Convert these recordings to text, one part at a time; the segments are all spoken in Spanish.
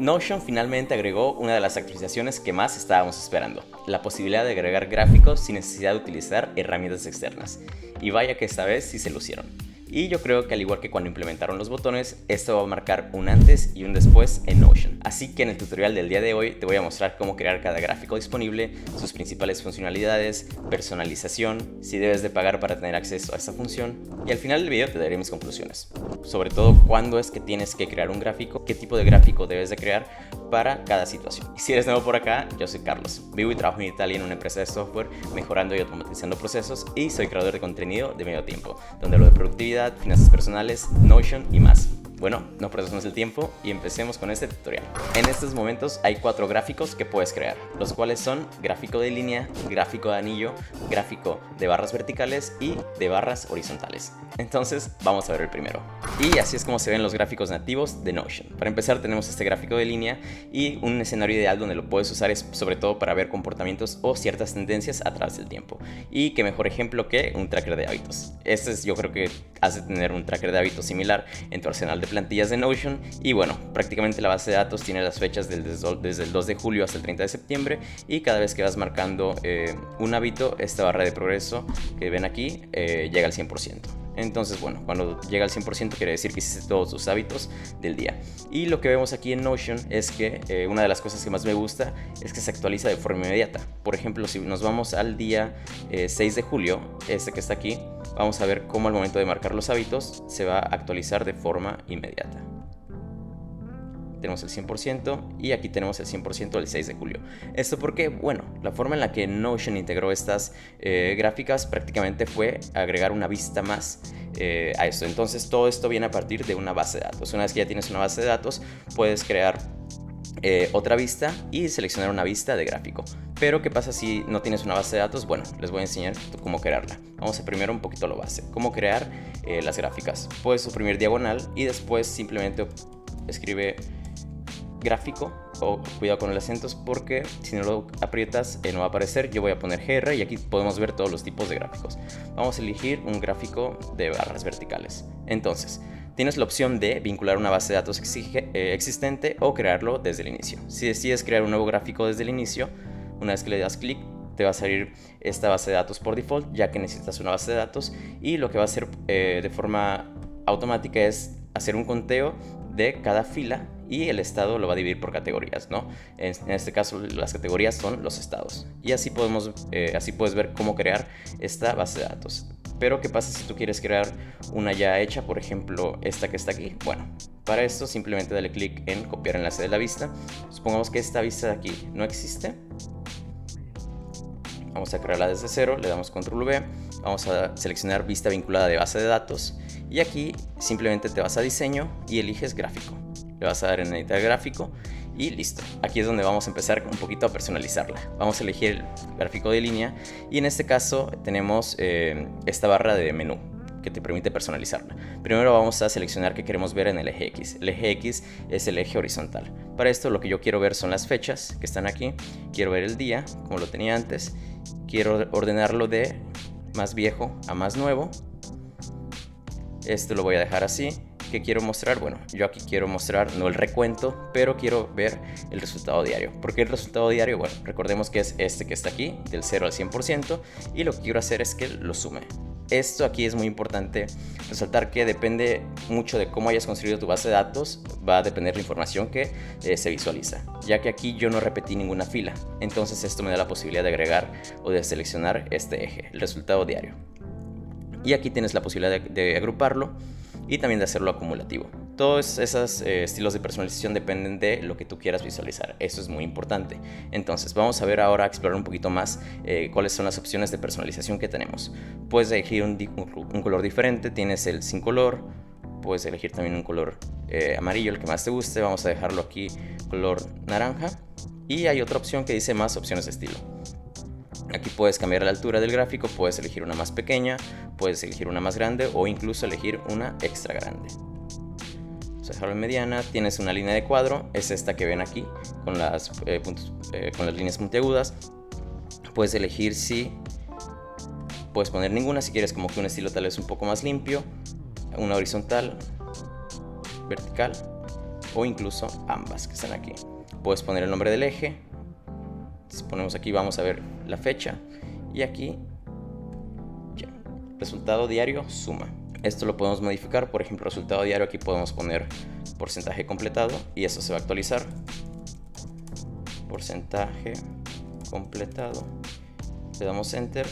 Notion finalmente agregó una de las actualizaciones que más estábamos esperando, la posibilidad de agregar gráficos sin necesidad de utilizar herramientas externas. Y vaya que esta vez sí se lucieron. Y yo creo que al igual que cuando implementaron los botones, esto va a marcar un antes y un después en Notion. Así que en el tutorial del día de hoy te voy a mostrar cómo crear cada gráfico disponible, sus principales funcionalidades, personalización, si debes de pagar para tener acceso a esta función, y al final del video te daré mis conclusiones. Sobre todo cuándo es que tienes que crear un gráfico, qué tipo de gráfico debes de crear para cada situación. Y si eres nuevo por acá, yo soy Carlos. Vivo y trabajo en Italia en una empresa de software, mejorando y automatizando procesos, y soy creador de contenido de medio tiempo, donde hablo de productividad, finanzas personales, Notion y más. Bueno, no perdamos el tiempo y empecemos con este tutorial. En estos momentos hay 4 gráficos que puedes crear, los cuales son gráfico de línea, gráfico de anillo, gráfico de barras verticales y de barras horizontales. Entonces vamos a ver el primero. Y así es como se ven los gráficos nativos de Notion. Para empezar tenemos este gráfico de línea y un escenario ideal donde lo puedes usar es sobre todo para ver comportamientos o ciertas tendencias a través del tiempo. Y qué mejor ejemplo que un tracker de hábitos. Este es, yo creo que has de tener un tracker de hábitos similar en tu arsenal de plantillas de Notion, y bueno, prácticamente la base de datos tiene las fechas desde el 2 de julio hasta el 30 de septiembre, y cada vez que vas marcando un hábito, esta barra de progreso que ven aquí llega al 100%. Entonces, bueno, cuando llega al 100% quiere decir que hiciste todos tus hábitos del día. Y lo que vemos aquí en Notion es que una de las cosas que más me gusta es que se actualiza de forma inmediata. Por ejemplo, si nos vamos al día 6 de julio, este que está aquí, vamos a ver cómo al momento de marcar los hábitos se va a actualizar de forma inmediata. Tenemos el 100% y aquí tenemos el 100% del 6 de julio. ¿Esto porque? Bueno, la forma en la que Notion integró estas gráficas prácticamente fue agregar una vista más a esto. Entonces todo esto viene a partir de una base de datos. Una vez que ya tienes una base de datos, puedes crear otra vista y seleccionar una vista de gráfico. Pero ¿qué pasa si no tienes una base de datos? Bueno, les voy a enseñar cómo crearla. Vamos a primero un poquito lo base. Cómo crear las gráficas. Puedes suprimir diagonal y después simplemente escribe gráfico, o cuidado con los acentos porque si no lo aprietas no va a aparecer. Yo voy a poner GR y aquí podemos ver todos los tipos de gráficos. Vamos a elegir un gráfico de barras verticales. Entonces tienes la opción de vincular una base de datos existente o crearlo desde el inicio. Si decides crear un nuevo gráfico desde el inicio, una vez que le das clic te va a salir esta base de datos por default, ya que necesitas una base de datos, y lo que va a hacer de forma automática es hacer un conteo de cada fila y el estado lo va a dividir por categorías, ¿no? En este caso las categorías son los estados, y así puedes ver cómo crear esta base de datos. Pero ¿qué pasa si tú quieres crear una ya hecha? Por ejemplo, esta que está aquí. Bueno, para esto simplemente dale clic en copiar enlace de la vista. Supongamos que esta vista de aquí no existe. Vamos a crearla desde cero, le damos control V, vamos a seleccionar vista vinculada de base de datos, y aquí simplemente te vas a diseño y eliges gráfico. Le vas a dar en editar gráfico y listo. Aquí es donde vamos a empezar un poquito a personalizarla. Vamos a elegir el gráfico de línea y en este caso tenemos esta barra de menú que te permite personalizarla. Primero vamos a seleccionar qué queremos ver en el eje X. El eje X es el eje horizontal. Para esto lo que yo quiero ver son las fechas que están aquí. Quiero ver el día como lo tenía antes. Quiero ordenarlo de más viejo a más nuevo. Esto lo voy a dejar así. ¿Qué quiero mostrar? Bueno, yo aquí quiero mostrar no el recuento, pero quiero ver el resultado diario. ¿Por qué el resultado diario? Bueno, recordemos que es este que está aquí, del 0 al 100%, y lo que quiero hacer es que lo sume. Esto aquí es muy importante resaltar que depende mucho de cómo hayas construido tu base de datos, va a depender la información que se visualiza, ya que aquí yo no repetí ninguna fila. Entonces esto me da la posibilidad de agregar o de seleccionar este eje, el resultado diario. Y aquí tienes la posibilidad de agruparlo y también de hacerlo acumulativo. Todos esos estilos de personalización dependen de lo que tú quieras visualizar. Eso es muy importante. Entonces vamos a ver ahora, a explorar un poquito más cuáles son las opciones de personalización que tenemos. Puedes elegir un color diferente, tienes el sin color, puedes elegir también un color amarillo, el que más te guste. Vamos a dejarlo aquí color naranja, y hay otra opción que dice más opciones de estilo. Aquí puedes cambiar la altura del gráfico, puedes elegir una más pequeña, puedes elegir una más grande o incluso elegir una extra grande. Vamos a dejarlo en mediana. Tienes una línea de cuadro, es esta que ven aquí con las líneas puntiagudas. Puedes elegir si puedes poner ninguna, si quieres como que un estilo tal vez un poco más limpio, una horizontal, vertical o incluso ambas que están aquí. Puedes poner el nombre del eje. Si ponemos aquí vamos a ver la fecha y aquí ya, resultado diario suma. Esto lo podemos modificar, por ejemplo resultado diario, aquí podemos poner porcentaje completado y eso se va a actualizar. Porcentaje completado, le damos enter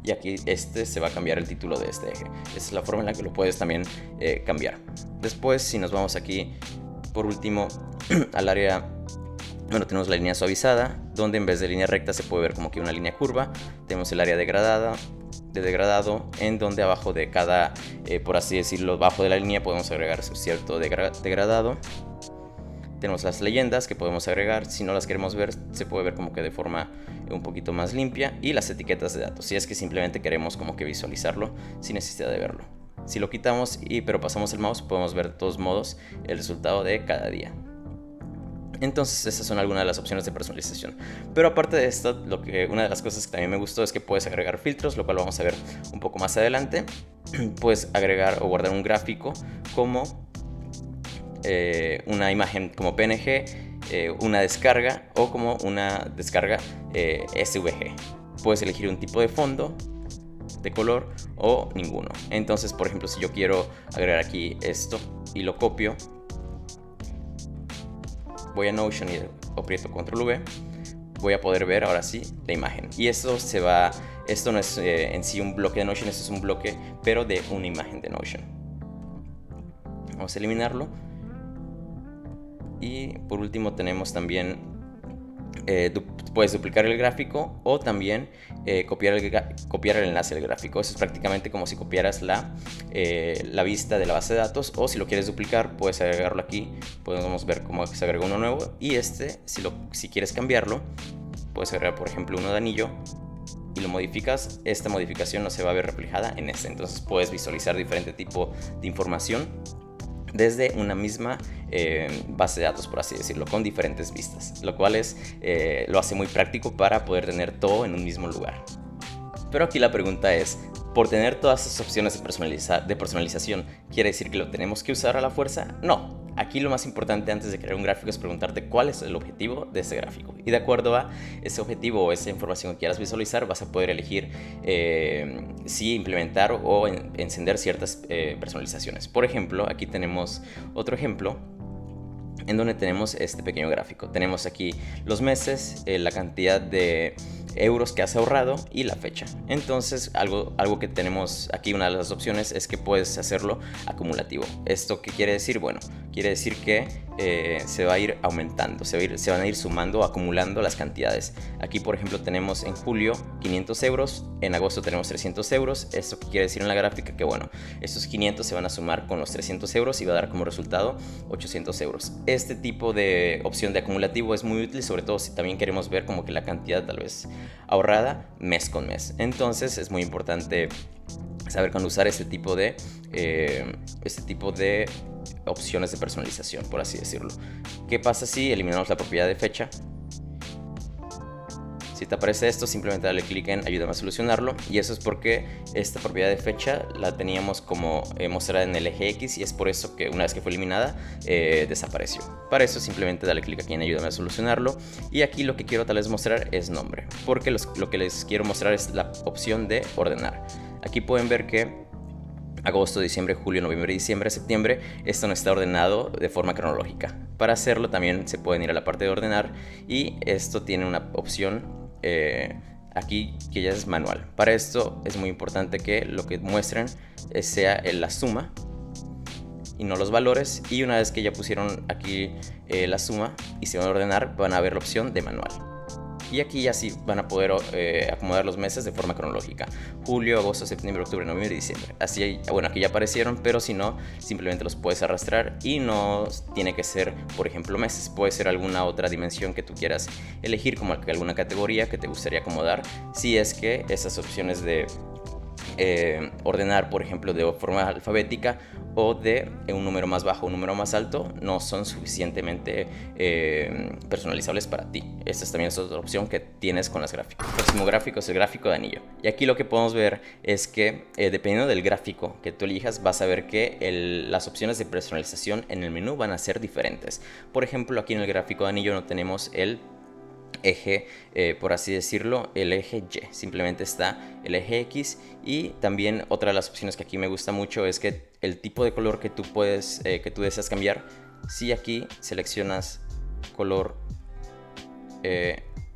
y aquí se va a cambiar el título de este eje. Esa es la forma en la que lo puedes también cambiar. Después, si nos vamos aquí por último al área, bueno, tenemos la línea suavizada, donde en vez de línea recta se puede ver como que una línea curva. Tenemos el área degradado, en donde abajo de cada, por así decirlo, abajo de la línea podemos agregar cierto degradado. Tenemos las leyendas que podemos agregar, si no las queremos ver, se puede ver como que de forma un poquito más limpia, y las etiquetas de datos, si es que simplemente queremos como que visualizarlo sin necesidad de verlo. Si lo quitamos pero pasamos el mouse, podemos ver de todos modos el resultado de cada día. Entonces esas son algunas de las opciones de personalización. Pero aparte de esto, una de las cosas que también me gustó es que puedes agregar filtros, lo cual vamos a ver un poco más adelante. Puedes agregar o guardar un gráfico como una imagen como PNG, una descarga o como una descarga SVG. Puedes elegir un tipo de fondo, de color o ninguno. Entonces, por ejemplo, si yo quiero agregar aquí esto y lo copio, voy a Notion y aprieto Control V, voy a poder ver ahora sí la imagen. Y esto no es en sí un bloque de Notion, esto es un bloque pero de una imagen de Notion. Vamos a eliminarlo. Y por último tenemos también, puedes duplicar el gráfico o también copiar el enlace del gráfico. Eso es prácticamente como si copiaras la vista de la base de datos, o si lo quieres duplicar puedes agregarlo aquí. Podemos ver cómo se agrega uno nuevo, y si quieres cambiarlo puedes agregar por ejemplo uno de anillo y lo modificas. Esta modificación no se va a ver reflejada en este, entonces puedes visualizar diferente tipo de información desde una misma base de datos, por así decirlo, con diferentes vistas, lo cual lo hace muy práctico para poder tener todo en un mismo lugar. Pero aquí la pregunta es, ¿por tener todas esas opciones de personalización quiere decir que lo tenemos que usar a la fuerza? No. Aquí lo más importante antes de crear un gráfico es preguntarte cuál es el objetivo de ese gráfico. Y de acuerdo a ese objetivo o esa información que quieras visualizar, vas a poder elegir si implementar o encender ciertas personalizaciones. Por ejemplo, aquí tenemos otro ejemplo en donde tenemos este pequeño gráfico. Tenemos aquí los meses, la cantidad de euros que has ahorrado y la fecha. Entonces algo que tenemos aquí, una de las opciones es que puedes hacerlo acumulativo. ¿Esto qué quiere decir? Bueno, quiere decir que se va a ir aumentando, se van a ir sumando, acumulando las cantidades. Aquí por ejemplo tenemos en julio 500 euros, en agosto tenemos 300 euros. ¿Esto qué quiere decir en la gráfica? Que bueno, estos 500 se van a sumar con los 300 euros y va a dar como resultado 800 euros. Este tipo de opción de acumulativo es muy útil, sobre todo si también queremos ver como que la cantidad tal vez ahorrada mes con mes. Entonces es muy importante saber cuándo usar este tipo de opciones de personalización, por así decirlo. ¿Qué pasa si eliminamos la propiedad de fecha? Si te aparece esto, simplemente dale clic en ayúdame a solucionarlo, y eso es porque esta propiedad de fecha la teníamos como mostrada en el eje X, y es por eso que una vez que fue eliminada desapareció. Para eso simplemente dale clic aquí en ayúdame a solucionarlo, y aquí lo que quiero tal vez mostrar es nombre, porque lo que les quiero mostrar es la opción de ordenar. Aquí pueden ver que agosto, diciembre, julio, noviembre, diciembre, septiembre, esto no está ordenado de forma cronológica. Para hacerlo también se pueden ir a la parte de ordenar, y esto tiene una opción aquí que ya es manual. Para esto es muy importante que lo que muestren sea la suma y no los valores, y una vez que ya pusieron aquí la suma y se van a ordenar, van a ver la opción de manual. Y aquí ya sí van a poder acomodar los meses de forma cronológica: julio, agosto, septiembre, octubre, noviembre y diciembre. Así, bueno, aquí ya aparecieron, pero si no, simplemente los puedes arrastrar, y no tiene que ser, por ejemplo, meses. Puede ser alguna otra dimensión que tú quieras elegir, como alguna categoría que te gustaría acomodar, si es que esas opciones de ordenar, por ejemplo, de forma alfabética o de un número más bajo o un número más alto, no son suficientemente personalizables para ti. Esta es también otra opción que tienes con las gráficas. El próximo gráfico es el gráfico de anillo. Y aquí lo que podemos ver es que dependiendo del gráfico que tú elijas, vas a ver que las opciones de personalización en el menú van a ser diferentes. Por ejemplo, aquí en el gráfico de anillo no tenemos el eje, por así decirlo, el eje Y, simplemente está el eje X. Y también otra de las opciones que aquí me gusta mucho es que el tipo de color que tú deseas cambiar, si aquí seleccionas color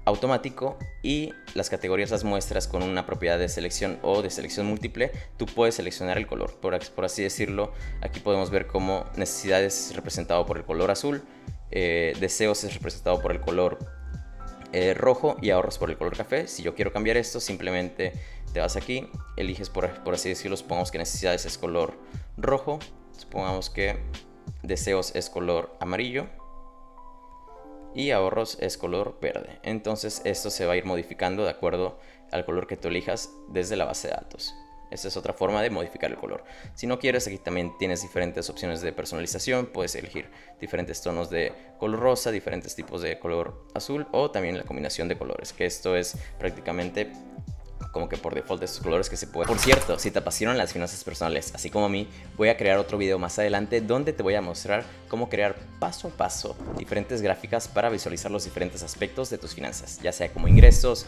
automático y las categorías las muestras con una propiedad de selección o de selección múltiple, tú puedes seleccionar el color, por así decirlo. Aquí podemos ver cómo necesidades es representado por el color azul, deseos es representado por el color rojo y ahorros por el color café. Si yo quiero cambiar esto, simplemente te vas aquí, eliges por así decirlo, supongamos que necesidades es color rojo, supongamos que deseos es color amarillo y ahorros es color verde. Entonces esto se va a ir modificando de acuerdo al color que tú elijas desde la base de datos. Esta es otra forma de modificar el color. Si no quieres, aquí también tienes diferentes opciones de personalización. Puedes elegir diferentes tonos de color rosa, diferentes tipos de color azul o también la combinación de colores, que esto es prácticamente como que por default de estos colores que se pueden. Por cierto, si te apasionan las finanzas personales, así como a mí, voy a crear otro video más adelante donde te voy a mostrar cómo crear paso a paso diferentes gráficas para visualizar los diferentes aspectos de tus finanzas, ya sea como ingresos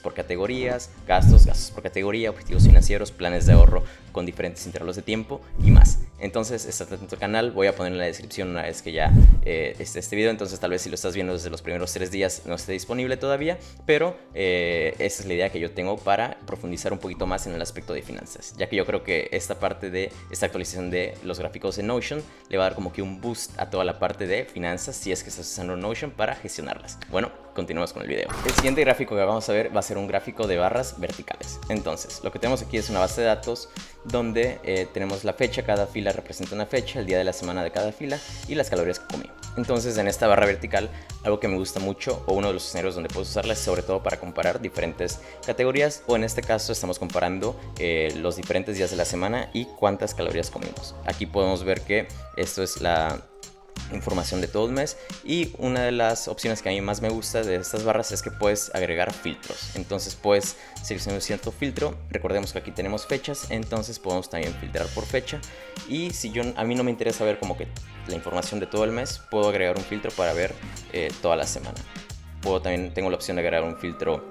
por categorías, gastos por categoría, objetivos financieros, planes de ahorro con diferentes intervalos de tiempo y más. Entonces, estate atento al canal, voy a poner en la descripción una vez que ya esté este video. Entonces tal vez si lo estás viendo desde los primeros 3 días no esté disponible todavía, pero esa es la idea que yo tengo para profundizar un poquito más en el aspecto de finanzas, ya que yo creo que esta parte de esta actualización de los gráficos en Notion le va a dar como que un boost a toda la parte de finanzas si es que estás usando Notion para gestionarlas. Bueno, continuamos con el video. El siguiente gráfico que vamos a ver va a ser un gráfico de barras verticales. Entonces, lo que tenemos aquí es una base de datos donde tenemos la fecha, cada fila representa una fecha, el día de la semana de cada fila y las calorías que comí. Entonces, en esta barra vertical, algo que me gusta mucho o uno de los escenarios donde puedes usarla es sobre todo para comparar diferentes categorías, o en este caso estamos comparando los diferentes días de la semana y cuántas calorías comimos. Aquí podemos ver que esto es la información de todo el mes, y una de las opciones que a mí más me gusta de estas barras es que puedes agregar filtros. Entonces puedes seleccionar un cierto filtro, recordemos que aquí tenemos fechas, entonces podemos también filtrar por fecha. Y si a mí no me interesa ver como que la información de todo el mes, puedo agregar un filtro para ver toda la semana. También tengo la opción de agregar un filtro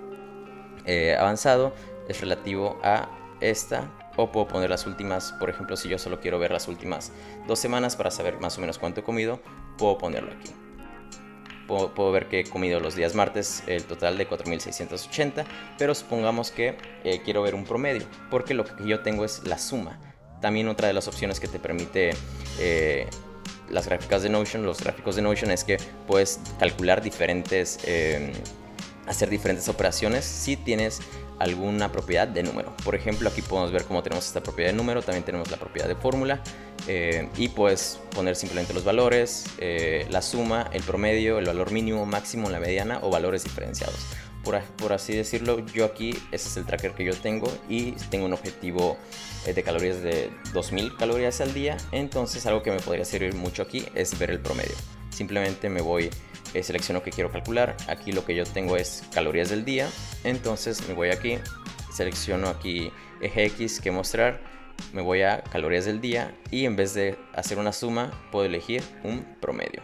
avanzado, es relativo a esta, o puedo poner las últimas. Por ejemplo, si yo solo quiero ver las últimas 2 semanas para saber más o menos cuánto he comido, puedo ponerlo aquí. Puedo ver que he comido los días martes el total de 4.680, pero supongamos que quiero ver un promedio, porque lo que yo tengo es la suma. También otra de las opciones que te permite las gráficas de Notion, los gráficos de Notion, es que puedes calcular hacer diferentes operaciones si tienes alguna propiedad de número. Por ejemplo, aquí podemos ver cómo tenemos esta propiedad de número, también tenemos la propiedad de fórmula, y puedes poner simplemente los valores, la suma, el promedio, el valor mínimo, máximo, la mediana o valores diferenciados. Por así decirlo, yo aquí, ese es el tracker que yo tengo y tengo un objetivo de calorías de 2000 calorías al día. Entonces algo que me podría servir mucho aquí es ver el promedio. Simplemente me voy, selecciono que quiero calcular. Aquí lo que yo tengo es calorías del día, entonces me voy aquí, selecciono aquí eje X que mostrar, me voy a calorías del día y en vez de hacer una suma puedo elegir un promedio.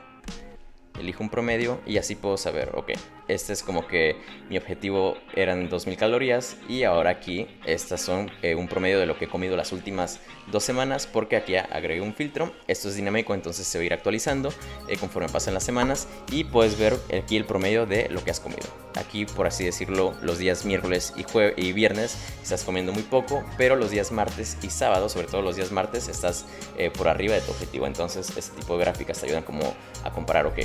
Elijo un promedio y así puedo saber, ok, este es como que mi objetivo eran 2000 calorías y ahora aquí estas son un promedio de lo que he comido las últimas 2 semanas, porque aquí agregué un filtro. Esto es dinámico, entonces se va a ir actualizando conforme pasan las semanas, y puedes ver aquí el promedio de lo que has comido. Aquí, por así decirlo, los días miércoles y viernes estás comiendo muy poco, pero los días martes y sábado, sobre todo los días martes, estás por arriba de tu objetivo. Entonces este tipo de gráficas te ayudan como a comparar, ok,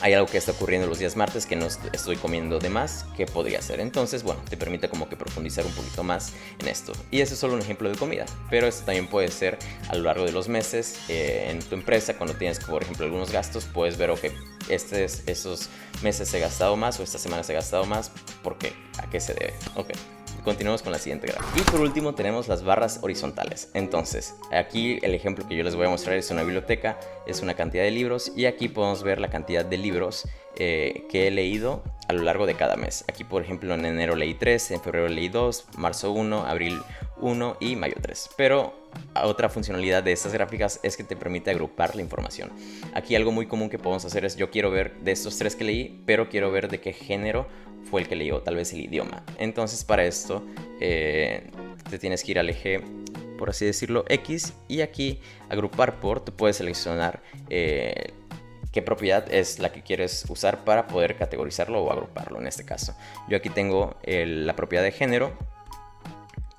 hay algo que está ocurriendo los días martes que no estoy comiendo de más, ¿qué podría hacer? Entonces, bueno, te permite como que profundizar un poquito más en esto. Y ese es solo un ejemplo de comida, pero esto también puede ser a lo largo de los meses en tu empresa. Cuando tienes, por ejemplo, algunos gastos, puedes ver, ok, esos meses he gastado más o estas semanas he gastado más, ¿por qué? ¿A qué se debe? Ok. continuemos con la siguiente gráfica. Y por último tenemos las barras horizontales. Entonces, aquí el ejemplo que yo les voy a mostrar es una biblioteca, es una cantidad de libros y aquí podemos ver la cantidad de libros que he leído a lo largo de cada mes. Aquí, por ejemplo, en enero leí 3, en febrero leí 2, marzo 1, abril 1 y mayo 3. Pero otra funcionalidad de estas gráficas es que te permite agrupar la información. Aquí algo muy común que podemos hacer es: yo quiero ver de estos 3 que leí, pero quiero ver de qué género fue el que leí, o tal vez el idioma. Entonces, para esto te tienes que ir al eje, por así decirlo, X, y aquí agrupar por, tú puedes seleccionar qué propiedad es la que quieres usar para poder categorizarlo o agruparlo. En este caso, yo aquí tengo la propiedad de género.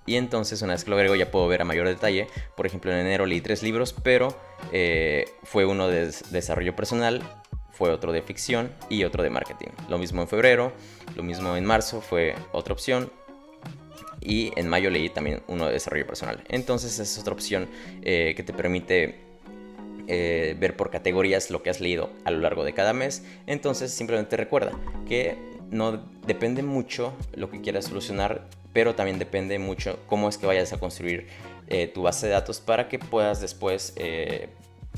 Y entonces, una vez que lo agrego, ya puedo ver a mayor detalle. Por ejemplo, en enero leí 3 libros, pero fue uno de desarrollo personal, fue otro de ficción y otro de marketing. Lo mismo en febrero, lo mismo en marzo fue otra opción. Y en mayo leí también uno de desarrollo personal. Entonces es otra opción que te permite ver por categorías lo que has leído a lo largo de cada mes. Entonces simplemente recuerda que no depende mucho lo que quieras solucionar, pero también depende mucho cómo es que vayas a construir tu base de datos para que puedas después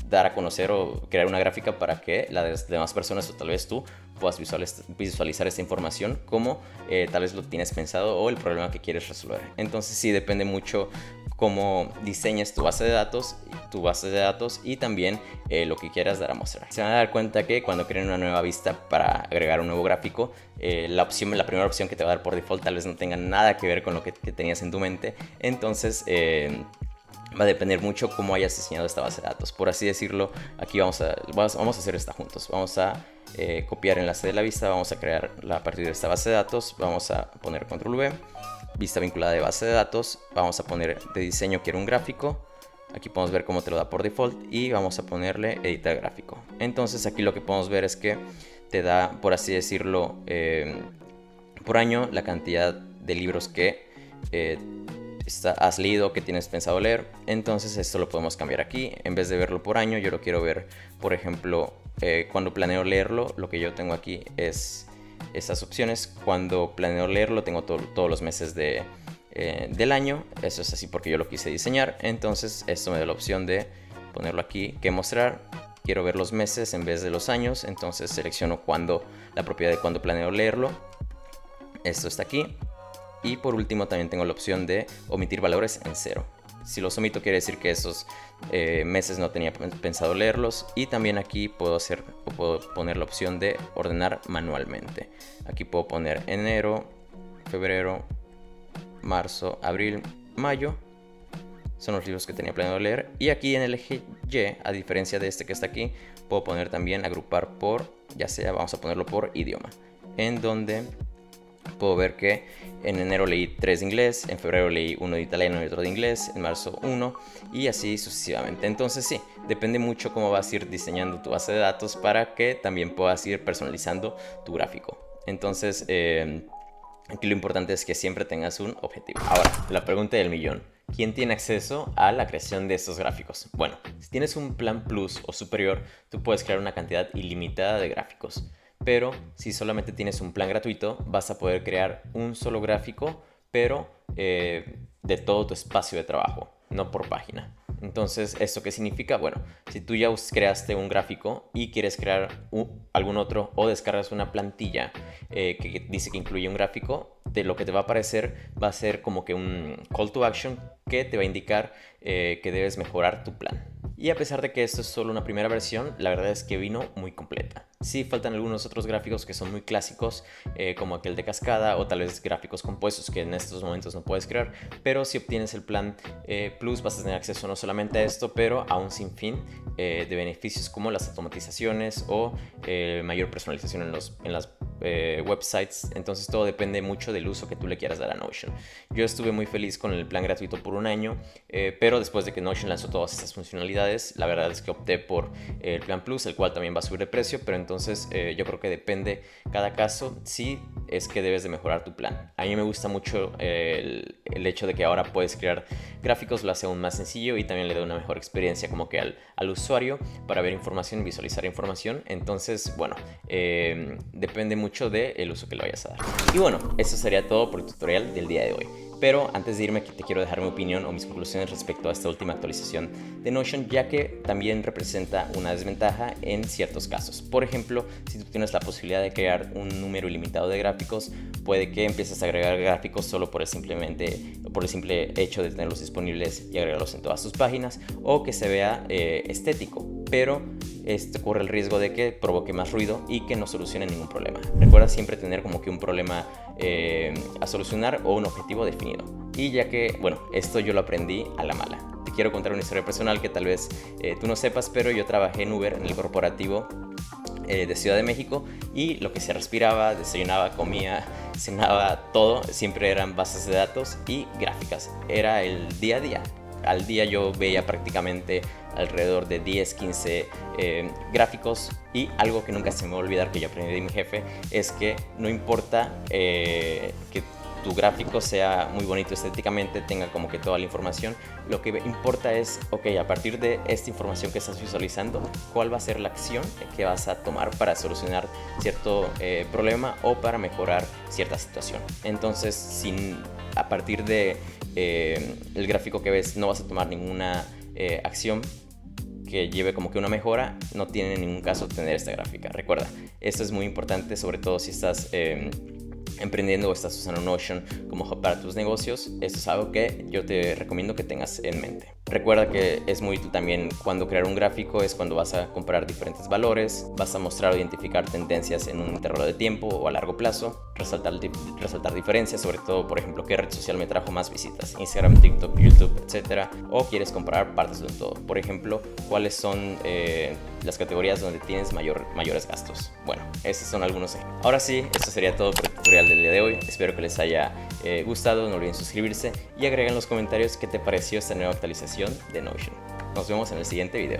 dar a conocer o crear una gráfica para que las demás personas o tal vez tú puedas visualizar esta información como tal vez lo tienes pensado o el problema que quieres resolver. Entonces sí depende mucho cómo diseñes tu base de datos y también lo que quieras dar a mostrar. Se van a dar cuenta que cuando creen una nueva vista para agregar un nuevo gráfico, la primera opción que te va a dar por default tal vez no tenga nada que ver con lo que tenías en tu mente. Entonces va a depender mucho cómo hayas diseñado esta base de datos. Por así decirlo, aquí vamos a hacer esta juntos. Vamos a copiar enlace de la vista, vamos a crear a partir de esta base de datos, vamos a poner control V, vista vinculada de base de datos, vamos a poner de diseño quiero un gráfico. Aquí podemos ver cómo te lo da por default y vamos a ponerle editar gráfico. Entonces aquí lo que podemos ver es que te da, por así decirlo, por año la cantidad de libros que has leído, que tienes pensado leer. Entonces esto lo podemos cambiar aquí. En vez de verlo por año, yo lo quiero ver, por ejemplo, cuando planeo leerlo. Lo que yo tengo aquí es estas opciones. Cuando planeo leerlo tengo todos los meses del año. Eso es así porque yo lo quise diseñar. Entonces esto me da la opción de ponerlo aquí, que mostrar. Quiero ver los meses en vez de los años. Entonces selecciono la propiedad de cuando planeo leerlo. Esto está aquí. Y por último también tengo la opción de omitir valores en 0. Si los omito quiere decir que esos meses no tenía pensado leerlos. Y también aquí puedo poner la opción de ordenar manualmente. Aquí puedo poner enero, febrero, marzo, abril, mayo. Son los libros que tenía planeado leer. Y aquí en el eje Y, a diferencia de este que está aquí, puedo poner también agrupar por, ya sea, vamos a ponerlo por idioma. En donde puedo ver que en enero leí 3 de inglés, en febrero leí 1 de italiano y otro de inglés, en marzo 1 y así sucesivamente. Entonces sí, depende mucho cómo vas a ir diseñando tu base de datos para que también puedas ir personalizando tu gráfico. Entonces aquí lo importante es que siempre tengas un objetivo. Ahora, la pregunta del millón: ¿quién tiene acceso a la creación de estos gráficos? Bueno, si tienes un plan Plus o superior, tú puedes crear una cantidad ilimitada de gráficos. Pero si solamente tienes un plan gratuito, vas a poder crear un solo gráfico, pero de todo tu espacio de trabajo, no por página. Entonces, ¿esto qué significa? Bueno, si tú ya creaste un gráfico y quieres crear algún otro, o descargas una plantilla que dice que incluye un gráfico, lo que te va a aparecer va a ser como que un call to action que te va a indicar que debes mejorar tu plan. Y a pesar de que esto es solo una primera versión, la verdad es que vino muy completa. Sí faltan algunos otros gráficos que son muy clásicos, como aquel de cascada, o tal vez gráficos compuestos que en estos momentos no puedes crear, pero si obtienes el plan Plus vas a tener acceso no solamente a esto, pero a un sinfín de beneficios como las automatizaciones o mayor personalización en las websites. Entonces todo depende mucho del uso que tú le quieras dar a Notion. Yo estuve muy feliz con el plan gratuito por un año, pero después de que Notion lanzó todas estas funcionalidades, la verdad es que opté por el plan Plus, el cual también va a subir de precio, pero entonces yo creo que depende cada caso. Si es que debes de mejorar tu plan. A mí me gusta mucho el hecho de que ahora puedes crear gráficos, lo hace aún más sencillo y también le da una mejor experiencia como que al usuario para ver información, visualizar información. Entonces, bueno, depende mucho del uso que le vayas a dar. Y bueno, eso sería todo por el tutorial del día de hoy. Pero antes de irme, te quiero dejar mi opinión o mis conclusiones respecto a esta última actualización de Notion, ya que también representa una desventaja en ciertos casos. Por ejemplo, si tú tienes la posibilidad de crear un número ilimitado de gráficos, puede que empieces a agregar gráficos solo por el simple hecho de tenerlos disponibles y agregarlos en todas tus páginas, o que se vea estético, pero corre el riesgo de que provoque más ruido y que no solucione ningún problema. Recuerda siempre tener como que un problema a solucionar o un objetivo definido. Y ya que, bueno, esto yo lo aprendí a la mala. Te quiero contar una historia personal que tal vez tú no sepas, pero yo trabajé en Uber, en el corporativo de Ciudad de México, y lo que se respiraba, desayunaba, comía, cenaba, todo, siempre eran bases de datos y gráficas. Era el día a día. Al día yo veía prácticamente alrededor de 10, 15 gráficos, y algo que nunca se me va a olvidar que yo aprendí de mi jefe es que no importa que tu gráfico sea muy bonito estéticamente, tenga como que toda la información, lo que importa es, ok, a partir de esta información que estás visualizando, ¿cuál va a ser la acción que vas a tomar para solucionar cierto problema o para mejorar cierta situación? Entonces, a partir de el gráfico que ves no vas a tomar ninguna acción que lleve como que una mejora, no tiene en ningún caso tener esta gráfica. Recuerda, esto es muy importante, sobre todo si estás emprendiendo o estás usando Notion como hub para tus negocios. Esto es algo que yo te recomiendo que tengas en mente. Recuerda que es muy útil también cuando crear un gráfico, es cuando vas a comparar diferentes valores, vas a mostrar o identificar tendencias en un intervalo de tiempo o a largo plazo, resaltar diferencias, sobre todo, por ejemplo, qué red social me trajo más visitas, Instagram, TikTok, YouTube, etcétera, o quieres comparar partes de un todo. Por ejemplo, cuáles son las categorías donde tienes mayores gastos. Bueno, esos son algunos ejemplos. Ahora sí, esto sería todo por el tutorial del día de hoy. Espero que les haya gustado. No olviden suscribirse y agreguen en los comentarios qué te pareció esta nueva actualización de Notion. Nos vemos en el siguiente video.